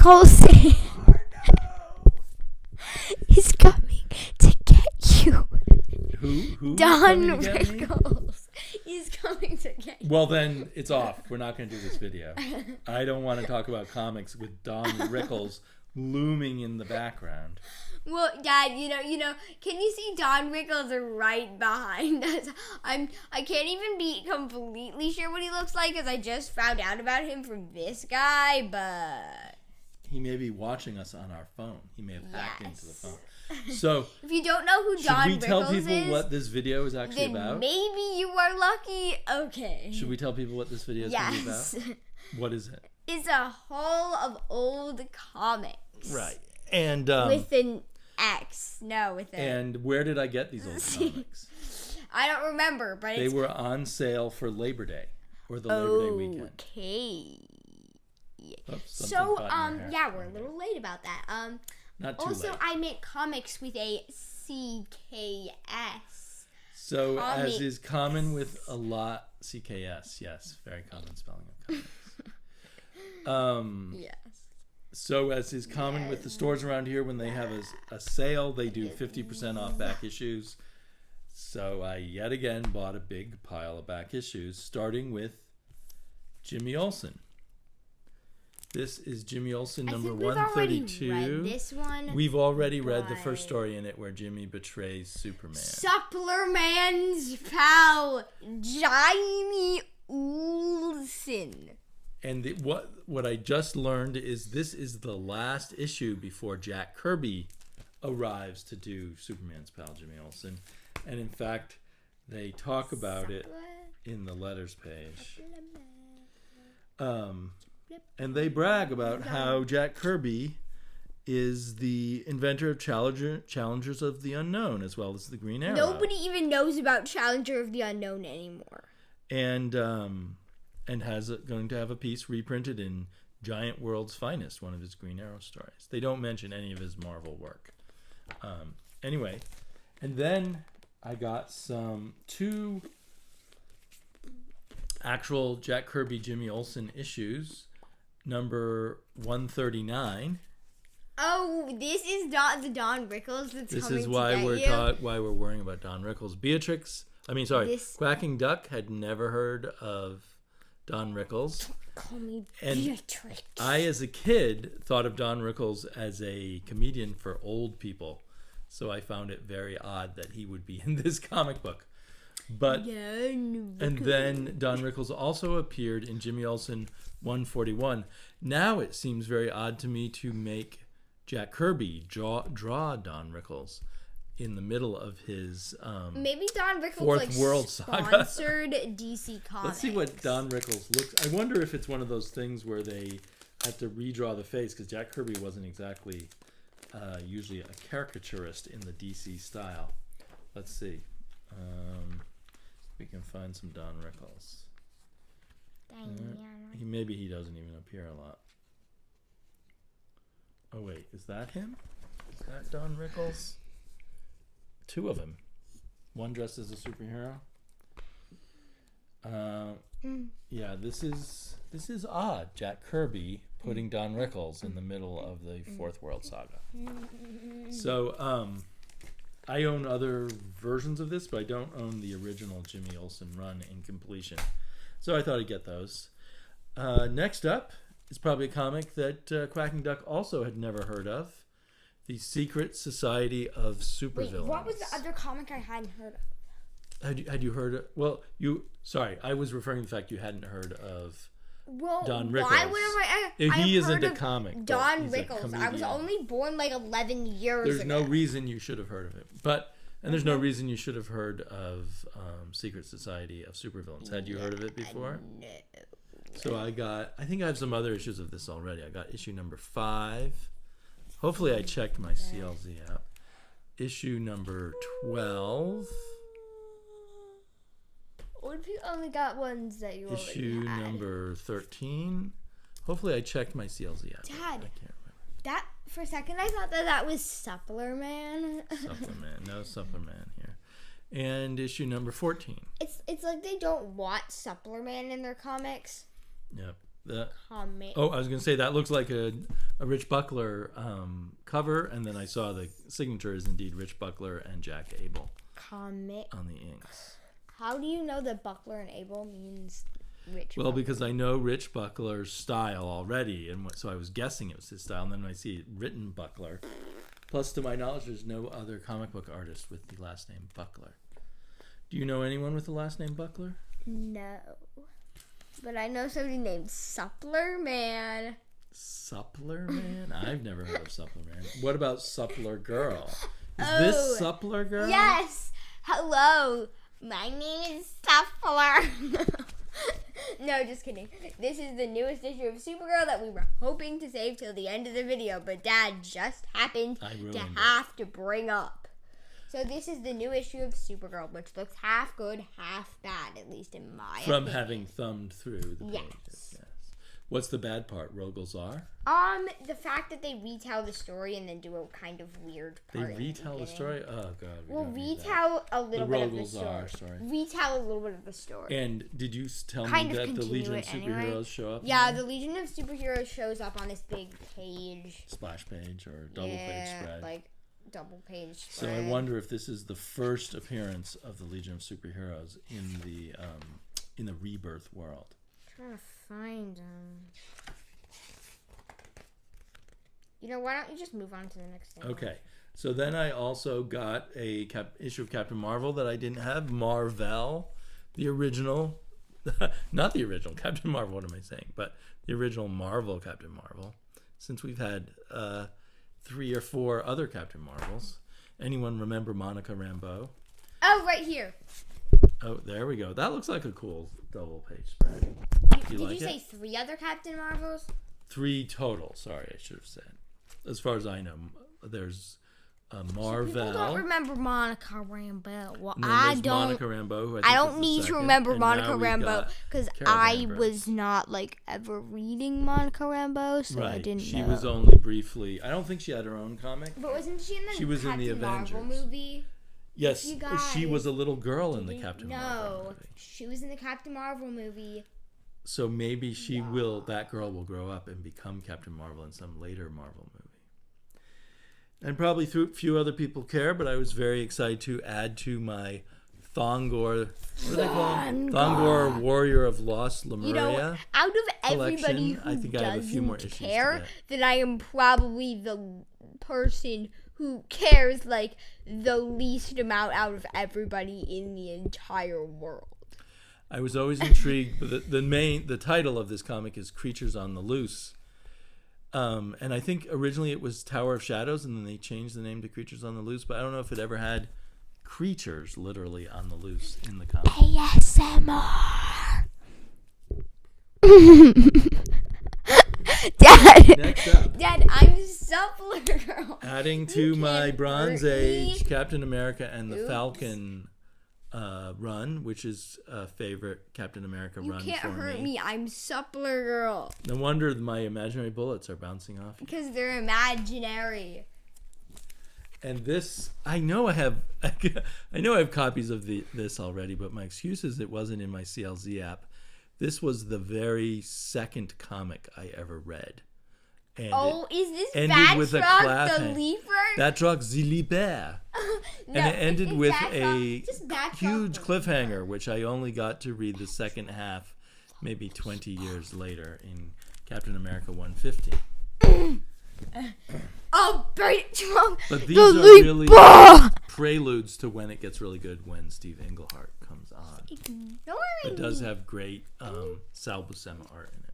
Olsen is coming to get you. Who? Don Rickles is coming to get you. Well, then it's off. We're not going to do this video. I don't want to talk about comics with Don Rickles looming in the background. Well, Dad, you know, can you see Don Rickles right behind us? I can't even be completely sure what he looks like because I just found out about him from this guy, but... He may be watching us on our phone. He may have hacked into the phone. So, if you don't know who Don Rickles is... Should we tell people what this video is actually about? Maybe you are lucky. Okay. Should we tell people what this video is going to be about? What is it? It's a haul of old comics. Right. And... with an X. No, with an... And where did I get these old comics? I don't remember, but they were on sale for Labor Day. Or the Labor Day weekend. Okay. Oops, so, yeah, we're a little late about that. Not too also, late. I meant comics with a CKS. So, comics. as is common with a lot, CKS, yes, very common spelling of comics. Yes. So, as is common with the stores around here, when they have a sale, they do 50% off back issues. So, I yet again bought a big pile of back issues, starting with Jimmy Olsen. This is Jimmy Olsen number 132. Read this one. We've already read the first story in it where Jimmy betrays Superman. Supplerman's pal, Jimmy Olsen. And what I just learned is this is the last issue before Jack Kirby arrives to do Superman's pal, Jimmy Olsen. And in fact, they talk about it in the letters page. And they brag about how Jack Kirby is the inventor of Challengers of the Unknown, as well as the Green Arrow. Nobody even knows about Challenger of the Unknown anymore. And going to have a piece reprinted in Giant World's Finest, one of his Green Arrow stories. They don't mention any of his Marvel work. Anyway, and then I got two actual Jack Kirby Jimmy Olsen issues. Number 139. Oh, this is not the Don Rickles that's this coming is why to get we're you. why we're worrying about Don Rickles. Quacking Duck had never heard of Don Rickles. Call me and Beatrix. I, as a kid, thought of Don Rickles as a comedian for old people, so I found it very odd that he would be in this comic book. But and then Don Rickles also appeared in Jimmy Olsen 141. Now it seems very odd to me to make Jack Kirby draw Don Rickles in the middle of his maybe Don Rickles Fourth World Saga. Sponsored DC Comics. Let's see what Don Rickles looks. I wonder if it's one of those things where they have to redraw the face, because Jack Kirby wasn't exactly usually a caricaturist in the DC style. Let's see. We can find some Don Rickles. Maybe he doesn't even appear a lot. Oh wait, is that him? Is that Don Rickles? Two of them. One dressed as a superhero. Yeah, this is odd. Jack Kirby putting Don Rickles in the middle of the Fourth World Saga. So, I own other versions of this, but I don't own the original Jimmy Olsen run in completion. So I thought I'd get those. Next up is probably a comic that Quacking Duck also had never heard of. The Secret Society of Supervillains. Wait, what was the other comic I hadn't heard of? Had you heard of... Well, sorry, I was referring to the fact you hadn't heard of Don Rickles. Why would he isn't a comic. Don Rickles. I was only born like 11 years ago. There's no reason you should have heard of it. And there's no reason you should have heard of Secret Society of Supervillains. Had you heard of it before? No. So I think I have some other issues of this already. I got issue number 5. Hopefully I checked my CLZ out. Issue number 12. What if you only got ones that you already Issue had? number 13. Hopefully I checked my CLZ out. Dad, I can't remember. That for a second I thought that was Supplerman. Supplerman. No Supplerman here. And issue number 14. It's like they don't want Supplerman in their comics. Yep. Comic. Oh, I was going to say that looks like a Rich Buckler cover, and then I saw the signature is indeed Rich Buckler and Jack Abel Comic. on the inks. How do you know that Buckler and Abel means Rich? Well, Buckler? because I know Rich Buckler's style already, and so I was guessing it was his style, and then I see it written Buckler. Plus, to my knowledge, there's no other comic book artist with the last name Buckler. Do you know anyone with the last name Buckler? No. But I know somebody named Suppler Man. Suppler Man? I've never heard of Suppler Man. What about Suppler Girl? Is this Suppler Girl? Yes. Hello. My name is Suppler. No, just kidding. This is the newest issue of Supergirl that we were hoping to save till the end of the video, but Dad just happened to have to bring up. So this is the new issue of Supergirl, which looks half good, half bad, at least in my opinion. From having thumbed through the pages. Yes. What's the bad part? Rogels are? The fact that they retell the story and then do a kind of weird part. They retell the story? Oh, God. Well, retell a little bit of the story. Are, sorry. Retell a little bit of the story. And did you tell me that the Legion of Superheroes show up? Yeah, the Legion of Superheroes shows up on this big page. Splash page or double page spread. Like double page spread. So I wonder if this is the first appearance of the Legion of Superheroes in the Rebirth world. I'm trying to find them. You know, why don't you just move on to the next thing? Okay. So then I also got a issue of Captain Marvel that I didn't have. Marvel, the original, not the original Captain Marvel, what am I saying? But the original Marvel Captain Marvel. Since we've had 3 or 4 other Captain Marvels. Anyone remember Monica Rambeau? Oh, right here. Oh, there we go. That looks like a cool double page spread. Did you say 3 other Captain Marvels? 3 total. Sorry, I should have said. As far as I know, there's Marvel. People don't remember Monica Rambeau. Well, I don't. Monica Rambeau, who I don't need to remember Monica Rambeau because I was not ever reading Monica Rambeau, so I didn't know. She was only briefly. I don't think she had her own comic. But wasn't she in the She was in the Avengers Marvel movie? Yes, she was a little girl in the Captain Marvel movie. No, she was in the Captain Marvel movie. So maybe that girl will grow up and become Captain Marvel in some later Marvel movie. And probably few other people care, but I was very excited to add to my Thongor, what do they call him? Thongor Warrior of Lost Lemuria. You know, out of everybody who doesn't care, then I am probably the person who cares the least amount out of everybody in the entire world. I was always intrigued, but the title of this comic is Creatures on the Loose. And I think originally it was Tower of Shadows, and then they changed the name to Creatures on the Loose, but I don't know if it ever had creatures literally on the loose in the comic. ASMR. Dad. Next up. Dad, I'm Suppler Girl. Adding to my Bronze Age Captain America and the Falcon run, which is a favorite Captain America run for me. You can't hurt me. I'm Suppler Girl. No wonder my imaginary bullets are bouncing off you. Because they're imaginary. And this, I know I have copies of this already, but my excuse is it wasn't in my CLZ app. This was the very second comic I ever read. And is this That Truck the Leaper? That Truck the Elybear. And it ended with a huge cliffhanger, which I only got to read the second half maybe 20 years later in Captain America 150. But these are really preludes to when it gets really good when Steve Englehart comes on. It does have great Sal Buscema art in it.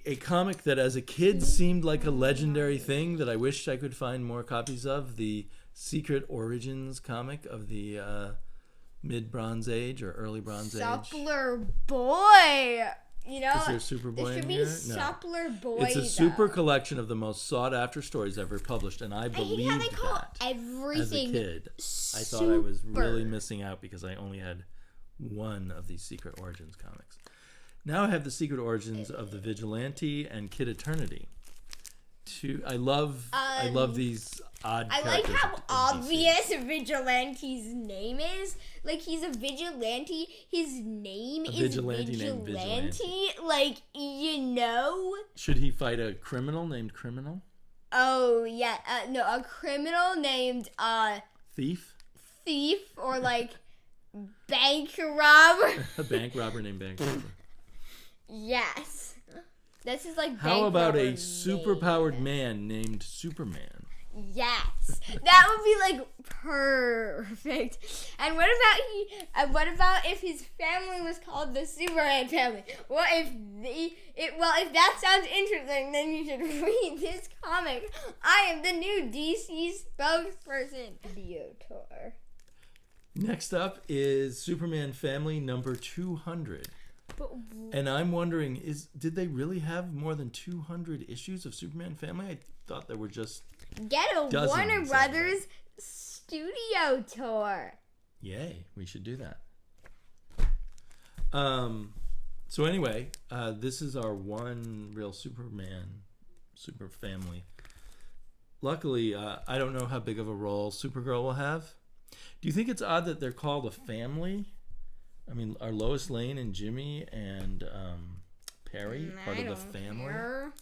A comic that as a kid seemed like a legendary thing that I wished I could find more copies of, the Secret Origins comic of the mid-Bronze Age or early Bronze Age. Suppler Boy! You know, is there Superboy in here? There should be Suppler Boy. It's a super collection of the most sought-after stories ever published, and I believed that everything as a kid. I thought I was really missing out because I only had one of these Secret Origins comics. Now I have the Secret Origins of the Vigilante and Kid Eternity. I love these odd I like characters how of DC. obvious Vigilante's name is. Like, he's a vigilante. His name is vigilante named Vigilante. Like, you know? Should he fight a criminal named Criminal? Oh, yeah. No, a criminal named, Thief? Thief, or, like, bank robber. A bank robber named Bank Robber. Yes. This is, like, How about a name. superpowered man named Superman? Yes, that would be like perfect. And what about if his family was called the Superman family? What if if that sounds interesting, then you should read this comic. I am the new DC spokesperson, Diotor. Next up is Superman Family number 200. And I'm wondering, did they really have more than 200 issues of Superman Family? I thought there were just Get a dozens Warner of Brothers studio tour. Yay, we should do that. So anyway, this is our one real super family. Luckily, I don't know how big of a role Supergirl will have. Do you think it's odd that they're called a family? I mean, are Lois Lane and Jimmy and Perry part of the family? Care.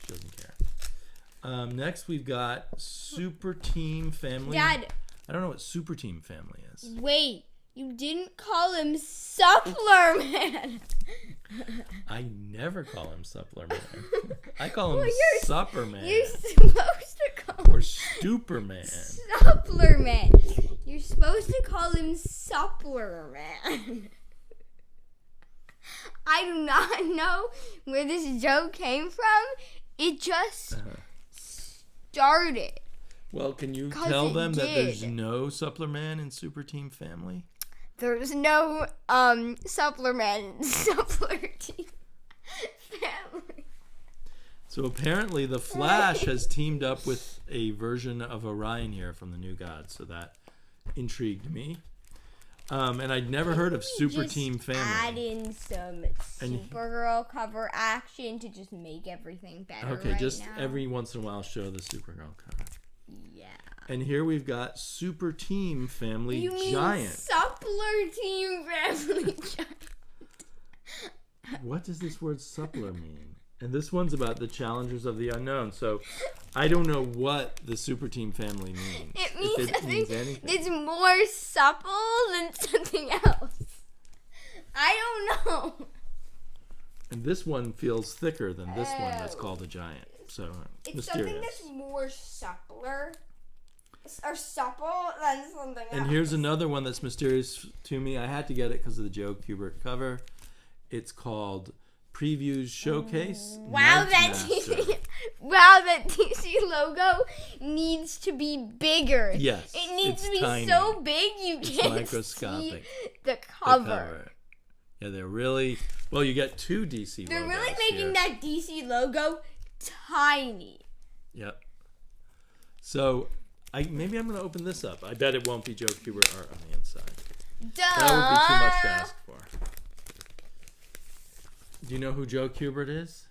She doesn't care. Next, we've got Super Team Family. Dad. I don't know what Super Team Family is. Wait, you didn't call him Supplerman. I never call him Supplerman. I call him Supperman. You're supposed to call Or him Stuperman. Supplerman. You're supposed to call him Supplerman. I do not know where this joke came from. It just started. Well, can you 'Cause tell it them that there's did. no Supplerman in Super Team Family? There's no Supplerman Suppler Team family. So apparently the Flash has teamed up with a version of Orion here from the New Gods, so that intrigued me. And I'd never heard of Super Just Team Family. Add in some Supergirl cover action to just make everything better. Okay, right just now. every once in a while show the Supergirl cover. Yeah. And here we've got Super Team Family You mean Giant. Suppler Team Family Giant? What does this word suppler mean? And this one's about the challengers of the unknown. So I don't know what the Super Team Family means. It means if it means anything. it's more supple than something else. I don't know. And this one feels thicker than this one that's called a giant. So It's mysterious. something that's more suppler or supple than something else. And here's another one that's mysterious to me. I had to get it because of the Joe Kubert cover. It's called Previews Showcase. Wow, that DC logo needs to be bigger. Yes, It needs it's to be tiny. so big you It's can't microscopic. see the The cover. Yeah, they're really... Well, you get two DC They're logos really making here. that DC logo tiny. Yep. So, maybe I'm going to open this up. I bet it won't be Joe Kubert art on the inside. Duh. That would be too much to ask for. Do you know who Joe Kubert is?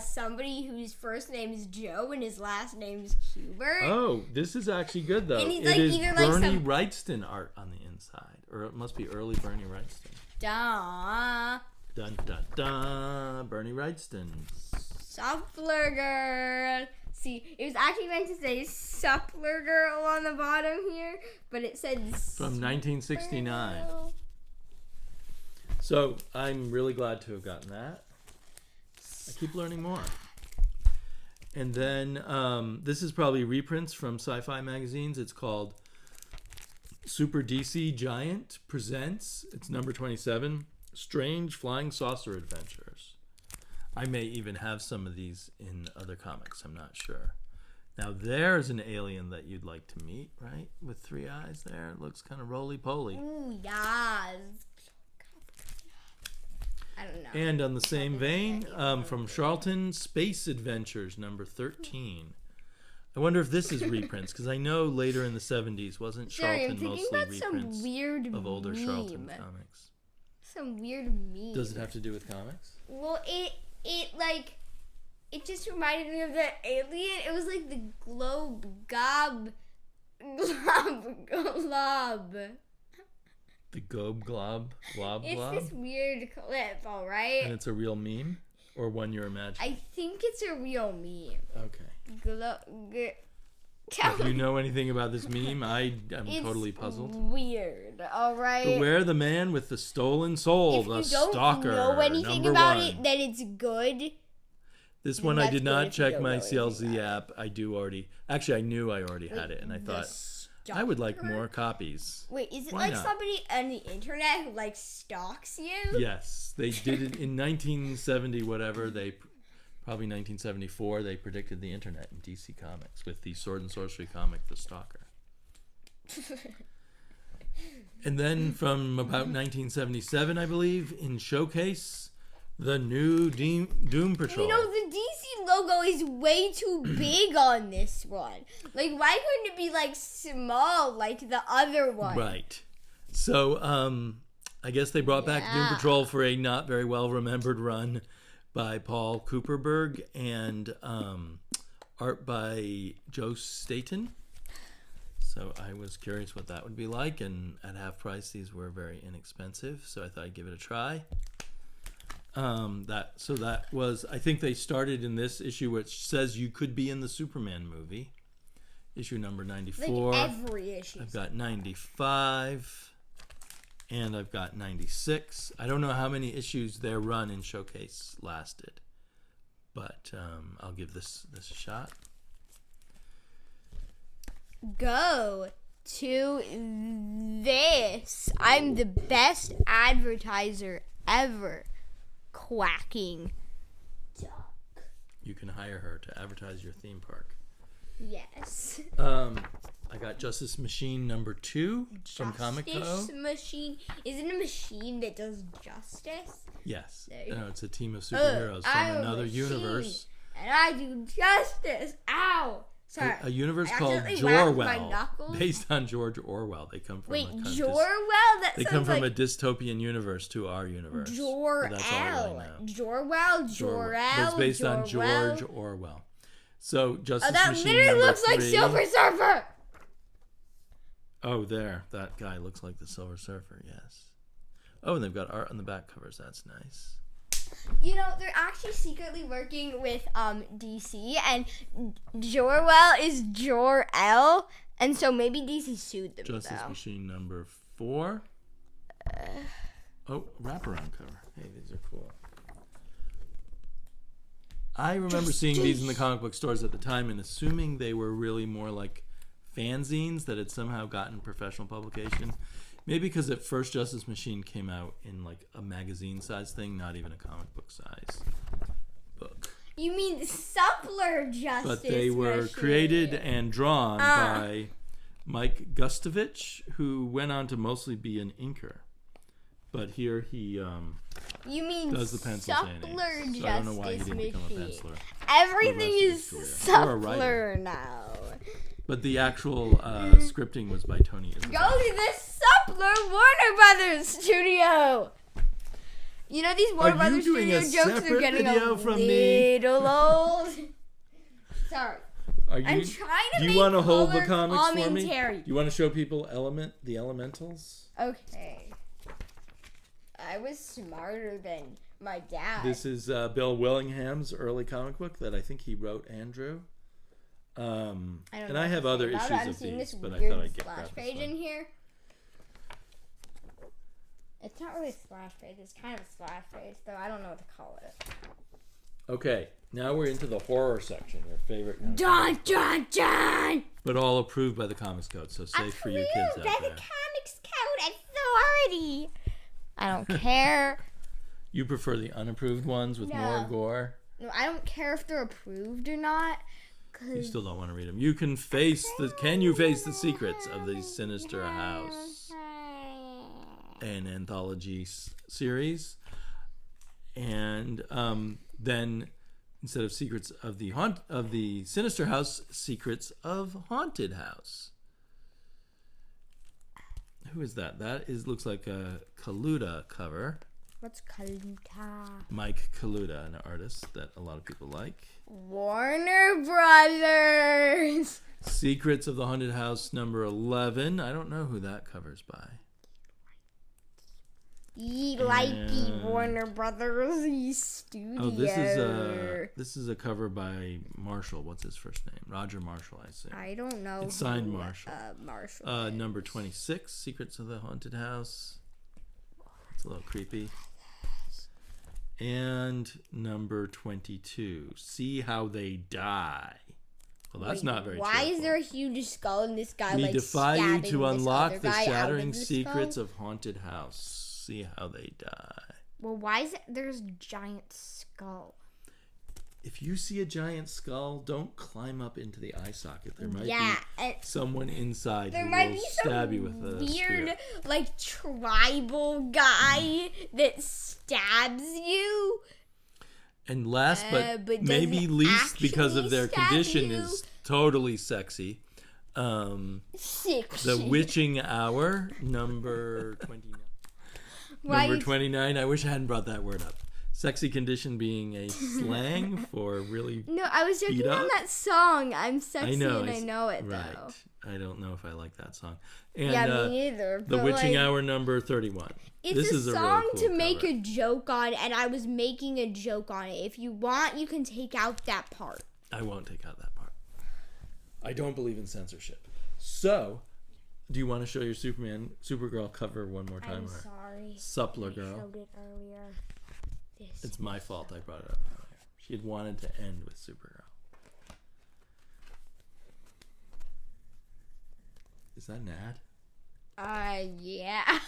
Somebody whose first name is Joe and his last name is Kubert. Oh, this is actually good, though. And he's It like is either like Bernie some- Wrightston art on the inside. Or it must be early Bernie Wrightston. Duh. Dun, dun, dun. Bernie Wrightston. Suppler girl. See, it was actually meant to say Suppler girl on the bottom here, but it said From 1969. Supergirl. So, I'm really glad to have gotten that. I keep learning more. And then, this is probably reprints from sci-fi magazines. It's called Super DC Giant Presents. It's number 27. Strange Flying Saucer Adventures. I may even have some of these in other comics. I'm not sure. Now, there's an alien that you'd like to meet, right? With three eyes there. It looks kind of roly-poly. Ooh, yes. I don't know. And on the same vein, from Charlton, Space Adventures, number 13. I wonder if this is reprints, because I know later in the 70s, wasn't Sorry, I'm Charlton thinking mostly about some reprints weird of older meme. Charlton comics? Some weird meme. Does it have to do with comics? Well, it like It just reminded me of that alien. It was like the glob. The glob. It's this weird clip, all right? And it's a real meme? Or one you're imagining? I think it's a real meme. Okay. If you know anything about this meme, I'm totally puzzled. Weird, all right? Beware the man with the stolen soul, the stalker. If you don't know anything about it, then it's good. This one I did not check my CLZ app. I knew I already had it, and I thought I would like more copies. Wait, is it like somebody on the internet who like stalks you? Yes, they did it in 1970, whatever. Probably 1974. They predicted the internet in DC Comics with the sword and sorcery comic, The Stalker. And then from about 1977, I believe, in Showcase, the new Doom Patrol. You know, the DC logo is way too big on this one. Like, why couldn't it be, like, small like the other one? Right. So, I guess they brought back Doom Patrol for a not very well-remembered run by Paul Kubert and art by Joe Staton. So I was curious what that would be like, and at half price, these were very inexpensive, so I thought I'd give it a try. That was, I think they started in this issue, which says you could be in the Superman movie, issue number 94. Like every issue. I've got 95, and I've got 96. I don't know how many issues their run in Showcase lasted, but I'll give this a shot. Go to this. I'm the best advertiser ever. Quacking Duck. You can hire her to advertise your theme park. Yes. I got Justice Machine number 2 from Comic Co. Justice Machine. Is it a machine that does justice? Yes. No, it's a team of superheroes from another universe. And I do justice. Ow. Sorry. A universe called Jor-El, based on George Orwell. They come from Jor-El? They come from a dystopian universe to our universe. Jor-El. That's all I really know. Jor-El. But it's based on George Orwell. So Justice Machine literally number looks 3. like Silver Surfer. Oh, there. That guy looks like the Silver Surfer, yes. Oh, and they've got art on the back covers. That's nice. You know, they're actually secretly working with DC, and Jor-El is Jor-El, and so maybe DC sued them. Justice Machine number 4. Wraparound cover. Hey, these are cool. I remember seeing these in the comic book stores at the time and assuming they were really more like fanzines that had somehow gotten professional publication. Maybe because at first Justice Machine came out in like a magazine size thing, not even a comic book size book. You mean Suppler Justice But they were Machine. created and drawn by Mike Gustovich, who went on to mostly be an inker. But here he does the pencils and inks. So I don't know why he didn't become a penciler. Everything is Suppler now. But the actual scripting was by Tony Isabel. Go to the Suppler Warner Brothers studio. You know these Warner Brothers studio jokes are getting a little old. Sorry. I'm trying to Do you want to hold the comics for me? Do you want to show people the elementals? Okay. I was smarter than my dad. This is Bill Willingham's early comic book that I think he wrote and drew. I have other issues of these, but I thought I'd get splash page in here. It's not really a splash page. It's kind of a splash page, though. I don't know what to call it. Okay, now we're into the horror section, your favorite. Dun, dun, dun! But all approved by the Comics Code, so safe for your kids out there. By the Comics Code authority. I don't care. You prefer the unapproved ones with more gore? No, I don't care if they're approved or not. You still don't want to read them. You can face Can you face the secrets of the Sinister House? An anthology series, and then instead of secrets of the Sinister House, secrets of Haunted House. Who is that? That looks like a Kaluta cover. What's Kaluta? Mike Kaluta, an artist that a lot of people like. Warner Brothers. Secrets of the Haunted House number 11. I don't know who that cover's by. Like Warner Brothers Studio. Oh, this is a cover by Marshall. What's his first name? Roger Marshall, I assume. I don't know. It's signed Marshall. Marshall. Number 26, Secrets of the Haunted House. It's a little creepy. And number 22, See How They Die. Well, that's not very Why cheerful. is there a huge skull in this guy? We defy you to unlock the guy shattering out of the secrets skull? of Haunted House. See How They Die. Well, why is it there's a giant skull? If you see a giant skull, don't climb up into the eye socket. There might be someone inside who will stab you with a weird, spear. like, tribal guy that stabs you. And last but but maybe doesn't least because of actually their stab condition you. is totally sexy. The Witching Hour, number 29. Number 29. I wish I hadn't brought that word up. Sexy condition being a slang for really No, I was joking on that song. I'm sexy and I know it, right. though. I don't know if I like that song. And, yeah, me neither. The Witching Hour, number 31. It's this a is song a really cool to make cover. a joke on, and I was making a joke on it. If you want, you can take out that part. I won't take out that part. I don't believe in censorship. So, do you want to show your Supergirl cover one more time? I'm sorry. Suppler I Girl. showed it earlier. It's my fault I brought it up earlier. She had wanted to end with Supergirl. Is that an ad? Yeah.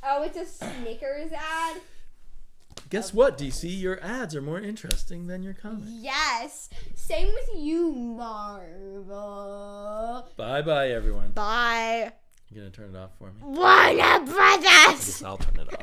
Oh, it's a Snickers ad? Guess what, DC? Your ads are more interesting than your comics. Yes. Same with you, Marvel. Bye-bye, everyone. Bye. You gonna turn it off for me? Warner Brothers! I guess I'll turn it off.